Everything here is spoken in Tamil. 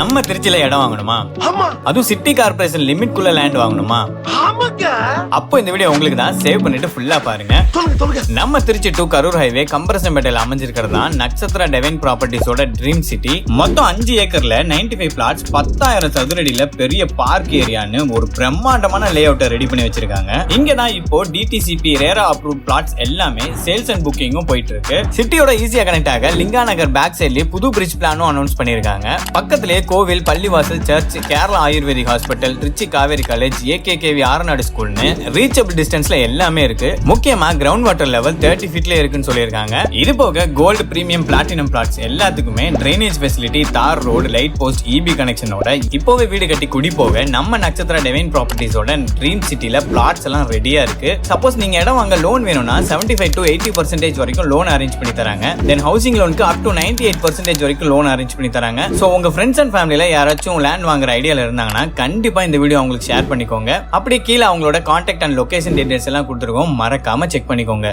நம்ம திருச்சியில இடம் வாங்கணுமா, அதுவும் சிட்டி கார்பரேஷன் லிமிட் குள்ள லேண்ட் வாங்கணுமா? அப்போ இந்த வீடியோ உங்களுக்கு தான். சேவ் பண்ணிட்டு ஃபுல்லா பாருங்க. நம்ம திருச்சி டு கரூர் ஹைவே கம்பரசம்பேட்டையில அமைஞ்சிருக்கிறது தான் நட்சத்திர டிவைன் ப்ராப்பர்ட்டிஸோட ட்ரீம் சிட்டி. மொத்தம் 5 ஏக்கர்ல 95 பிளாட்ஸ், 10,000 சதுரடியில பெரிய பார்க் ஏரியான்னு ஒரு பிரம்மாண்டமான லே அவுட்டை ரெடி பண்ணி வச்சிருக்காங்க. இங்க தான் இப்போ டிடிசிபி ரேரா அப்ரூவ்ட் பிளாட்ஸ் எல்லாமே சேல்ஸ் அண்ட் புக்கிங்கும் போயிட்டு இருக்கு. சிட்டியோட ஈஸியா கனெக்ட் ஆக லிங்கா நகர் பேக் சைட்லயே புது பிரிட்ஜ் பிளானும் அனௌன்ஸ் பண்ணிருக்காங்க. பக்கத்திலேயே கோவில், பள்ளிவாசல், church, Kerala ayurvedic hospital, Trichy Kaveri college, AKKV ஆர்நாடு ஸ்கூல்னு ரீச்சபிள் டிஸ்டன்ஸ்ல எல்லாமே இருக்கு. முக்கியமா கிரவுண்ட் வாட்டர் லெவல் 30 ஃபீட்ல இருக்குன்னு சொல்லியிருக்காங்க. இது போக கோல்டு, பிரீமியம், பிளாட்டினம் பிளாட்ஸ் எல்லாத்துக்குமே ட்ரைனேஜ் ஃபெசிலிட்டி, தார் ரோடு, லைட் போஸ்ட், இபி கனெக்ஷனோட இப்போவே வீடு கட்டி குடி போக நம்ம நட்சத்திர டிவைன் ப்ராப்பர்ட்டிஸோட ட்ரீம் சிட்டில பிளாட்ஸ் எல்லாம் ரெடியா இருக்கு. சப்போஸ் நீங்க இடம் வாங்க லோன் வேணும்னா 75 to 80% வரைக்கும் லோன் அரேஞ்ச் பண்ணி தராங்க. தென் ஹவுசிங் லோனுக்கு அப் டு 98% வரைக்கும் லோன் அரேஞ்ச் பண்ணி தராங்க. சோ உங்க ஃப்ரெண்ட்ஸ் அண்ட் ஃபேமிலில யாராச்சும் லேண்ட் வாங்குற ஐடியால இருந்தாங்கன்னா கண்டிப்பா இந்த வீடியோ அவங்களுக்கு ஷேர் பண்ணிக்கோங்க. அப்படியே கீழே அவங்களோட கான்டாக்ட் அண்ட் லொகேஷன் டீடைல்ஸ் எல்லாம் கொடுத்துருக்கோம், மறக்காம செக் பண்ணிக்கோங்க.